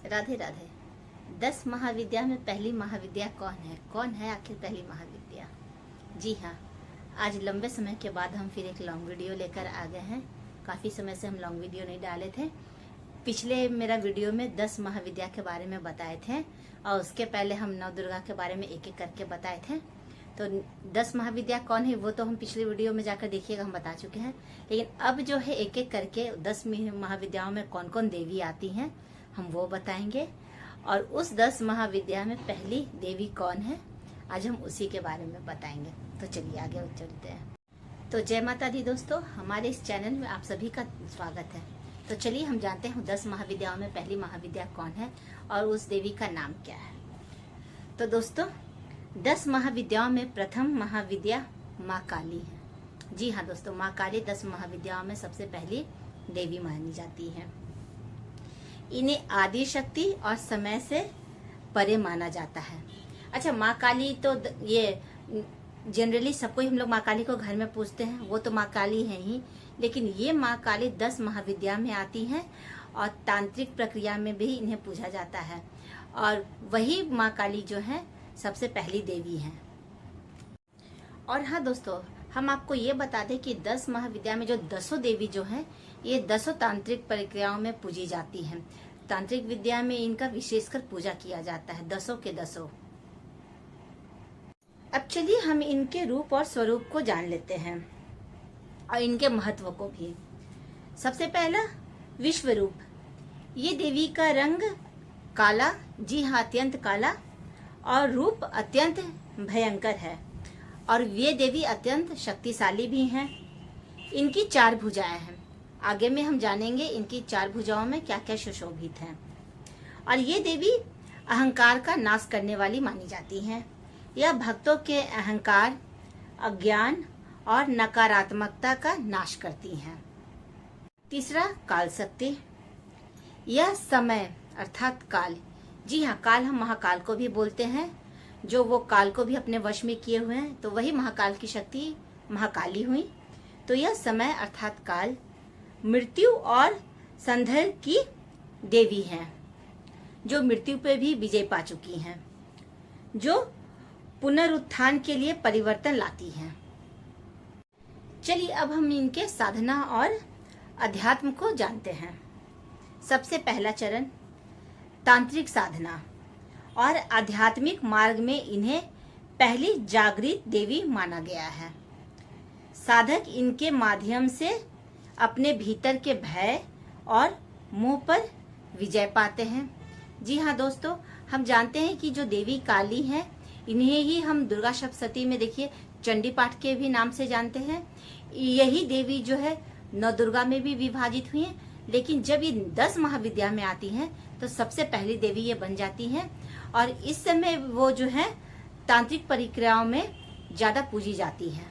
राधे राधे। 10 महाविद्या में पहली महाविद्या कौन है? कौन है आखिर पहली महाविद्या? जी हाँ, आज लंबे समय के बाद हम फिर एक लॉन्ग वीडियो लेकर आ गए हैं। काफ़ी समय से हम लॉन्ग वीडियो नहीं डाले थे। पिछले मेरा वीडियो में 10 महाविद्या के बारे में बताए थे और उसके पहले हम नवदुर्गा के बारे में एक एक करके बताए थे। तो 10 महाविद्या कौन है वो तो हम पिछले वीडियो में जाकर देखिएगा, हम बता चुके हैं। लेकिन अब जो है एक एक करके 10 महाविद्याओं में कौन कौन देवी आती हैं हम वो बताएंगे। और उस 10 महाविद्या में पहली देवी कौन है आज हम उसी के बारे में बताएंगे। तो चलिए आगे चलते हैं। तो जय माता दी दोस्तों, हमारे इस चैनल में आप सभी का स्वागत है। तो चलिए हम जानते हैं 10 महाविद्याओं में पहली महाविद्या कौन है और उस देवी का नाम क्या है। तो दोस्तों 10 महाविद्याओं में प्रथम महाविद्या माँ काली है। जी हाँ दोस्तों, माँ काली 10 महाविद्याओं में सबसे पहली देवी मानी जाती है। इन्हें आदि शक्ति और समय से परे माना जाता है। अच्छा, माँ काली तो ये जनरली सबको ही हम लोग माँ काली को घर में पूजते हैं, वो तो माँ काली है ही, लेकिन ये माँ काली 10 महाविद्या में आती हैं और तांत्रिक प्रक्रिया में भी इन्हें पूजा जाता है। और वही माँ काली जो है सबसे पहली देवी है। और हाँ दोस्तों, हम आपको ये बता दें कि 10 महाविद्या में जो 10 देवी जो हैं ये 10 तांत्रिक प्रक्रियाओं में पूजी जाती हैं। तांत्रिक विद्या में इनका विशेषकर पूजा किया जाता है, 10 के 10। अब चलिए हम इनके रूप और स्वरूप को जान लेते हैं और इनके महत्व को भी। सबसे पहला विश्व रूप। ये देवी का रंग काला, जी हाँ अत्यंत काला, और रूप अत्यंत भयंकर है। और ये देवी अत्यंत शक्तिशाली भी हैं। इनकी 4 भुजाएं हैं। आगे में हम जानेंगे इनकी 4 भुजाओं में क्या क्या सुशोभित है। और ये देवी अहंकार का नाश करने वाली मानी जाती हैं। यह भक्तों के अहंकार, अज्ञान और नकारात्मकता का नाश करती हैं। तीसरा काल शक्ति। यह समय अर्थात काल, जी हाँ काल हम महाकाल को भी बोलते हैं, जो वो काल को भी अपने वश में किए हुए हैं, तो वही महाकाल की शक्ति महाकाली हुई। तो यह समय अर्थात काल मृत्यु और संहार की देवी हैं, जो मृत्यु पे भी विजय पा चुकी हैं, जो पुनरुत्थान के लिए परिवर्तन लाती हैं। चलिए अब हम इनके साधना और अध्यात्म को जानते हैं। सबसे पहला चरण तांत्रिक साधना और आध्यात्मिक मार्ग में इन्हें पहली जागृत देवी माना गया है। साधक इनके माध्यम से अपने भीतर के भय और मोह पर विजय पाते हैं। जी हाँ दोस्तों, हम जानते हैं कि जो देवी काली हैं इन्हें ही हम दुर्गा सप्तशती में देखिए चंडी पाठ के भी नाम से जानते हैं। यही देवी जो है नवदुर्गा में भी विभाजित हुई हैं, लेकिन जब ये 10 महाविद्या में आती हैं तो सबसे पहली देवी ये बन जाती हैं। और इस समय वो जो है तांत्रिक प्रक्रियाओं में ज्यादा पूजी जाती है।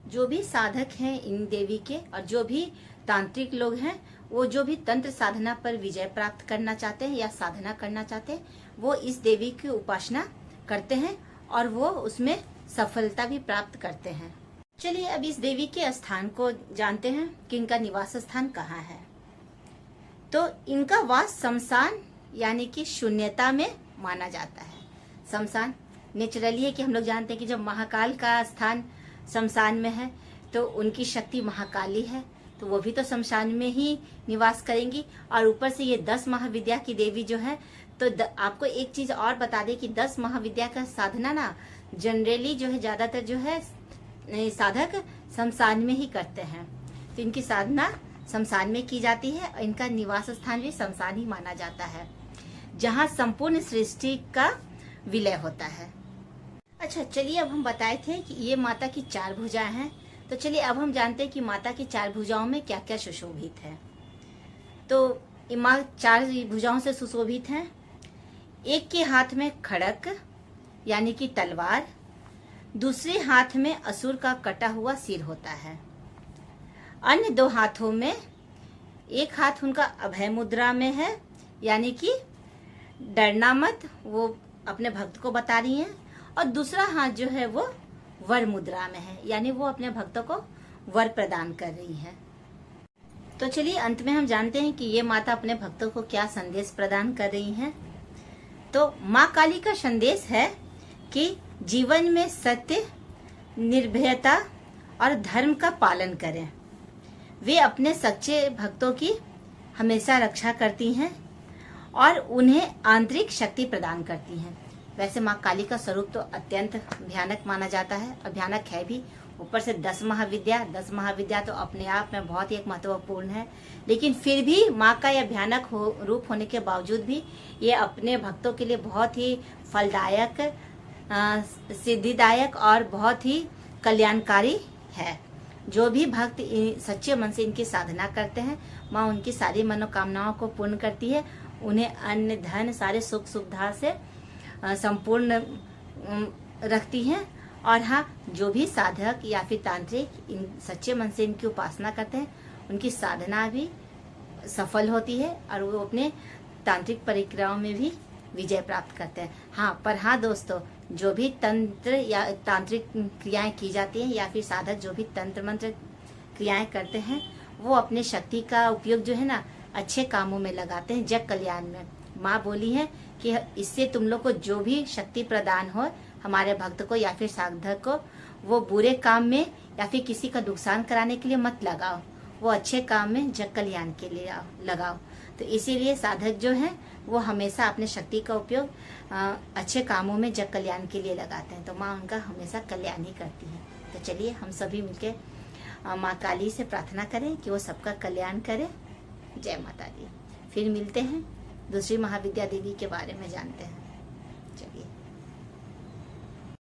जो भी साधक हैं इन देवी के और जो भी तांत्रिक लोग हैं, वो जो भी तंत्र साधना पर विजय प्राप्त करना चाहते हैं या साधना करना चाहते हैं, वो इस देवी की उपासना करते हैं और वो उसमें सफलता भी प्राप्त करते हैं। चलिए अब इस देवी के स्थान को जानते हैं कि इनका निवास स्थान कहाँ है। तो इनका वास शमशान यानी कि शून्यता में माना जाता है। शमशान नेचुरली है कि हम लोग जानते हैं कि जब महाकाल का स्थान शमशान में है तो उनकी शक्ति महाकाली है, तो वो भी तो शमशान में ही निवास करेंगी। और ऊपर से ये 10 महाविद्या की देवी जो है, तो आपको एक चीज और बता दें कि 10 महाविद्या का साधना ना जनरली जो है ज्यादातर जो है साधक शमशान में ही करते हैं। तो इनकी साधना शमशान में की जाती है और इनका निवास स्थान भी शमशान ही माना जाता है, जहाँ संपूर्ण सृष्टि का विलय होता है। अच्छा चलिए अब हम बताए थे कि ये माता की 4 भुजाएं हैं। तो चलिए अब हम जानते हैं कि माता की 4 भुजाओं में क्या क्या सुशोभित है। तो ये माँ 4 भुजाओं से सुशोभित हैं। एक के हाथ में खड़क यानी कि तलवार, दूसरे हाथ में असुर का कटा हुआ सिर होता है। अन्य 2 हाथों में, एक हाथ उनका अभय मुद्रा में है यानी कि डरना मत, वो अपने भक्त को बता रही हैं, और दूसरा हाथ जो है वो वर मुद्रा में है, यानी वो अपने भक्तों को वर प्रदान कर रही हैं। तो चलिए अंत में हम जानते हैं कि ये माता अपने भक्तों को क्या संदेश प्रदान कर रही हैं। तो माँ काली का संदेश है कि जीवन में सत्य, निर्भयता और धर्म का पालन करें। वे अपने सच्चे भक्तों की हमेशा रक्षा करती हैं और उन्हें आंतरिक शक्ति प्रदान करती हैं। वैसे माँ काली का स्वरूप तो अत्यंत भयानक माना जाता है और भयानक है भी। ऊपर से 10 महाविद्या तो अपने आप में बहुत ही एक महत्वपूर्ण है, लेकिन फिर भी माँ का यह भयानक रूप होने के बावजूद भी ये अपने भक्तों के लिए बहुत ही फलदायक, सिद्धिदायक और बहुत ही कल्याणकारी है। जो भी भक्त सच्चे मन से इनकी साधना करते हैं, माँ उनकी सारी मनोकामनाओं को पूर्ण करती है, उन्हें अन्न धन सारे सुख सुविधा से संपूर्ण रखती हैं। और हाँ, जो भी साधक या फिर तांत्रिक इन सच्चे मन से इनकी उपासना करते हैं, उनकी साधना भी सफल होती है और वो अपने तांत्रिक परिक्रियाओं में भी विजय प्राप्त करते हैं। हाँ, पर हाँ दोस्तों, जो भी तंत्र या तांत्रिक क्रियाएं की जाती हैं या फिर साधक जो भी तंत्र मंत्र क्रियाएं करते हैं, वो अपने शक्ति का उपयोग जो है ना अच्छे कामों में लगाते हैं, जग कल्याण में। माँ बोली है कि इससे तुम लोग को जो भी शक्ति प्रदान हो हमारे भक्त को या फिर साधक को, वो बुरे काम में या फिर किसी का नुकसान कराने के लिए मत लगाओ, वो अच्छे काम में जग कल्याण के लिए लगाओ। तो इसीलिए साधक जो है वो हमेशा अपने शक्ति का उपयोग अच्छे कामों में जग कल्याण के लिए लगाते हैं। तो माँ उनका हमेशा कल्याण ही करती है। तो चलिए हम सभी मिलकर माँ काली से प्रार्थना करें कि वो सबका कल्याण करे। जय माता दी। फिर मिलते हैं, दूसरी महाविद्या देवी के बारे में जानते हैं। चलिए।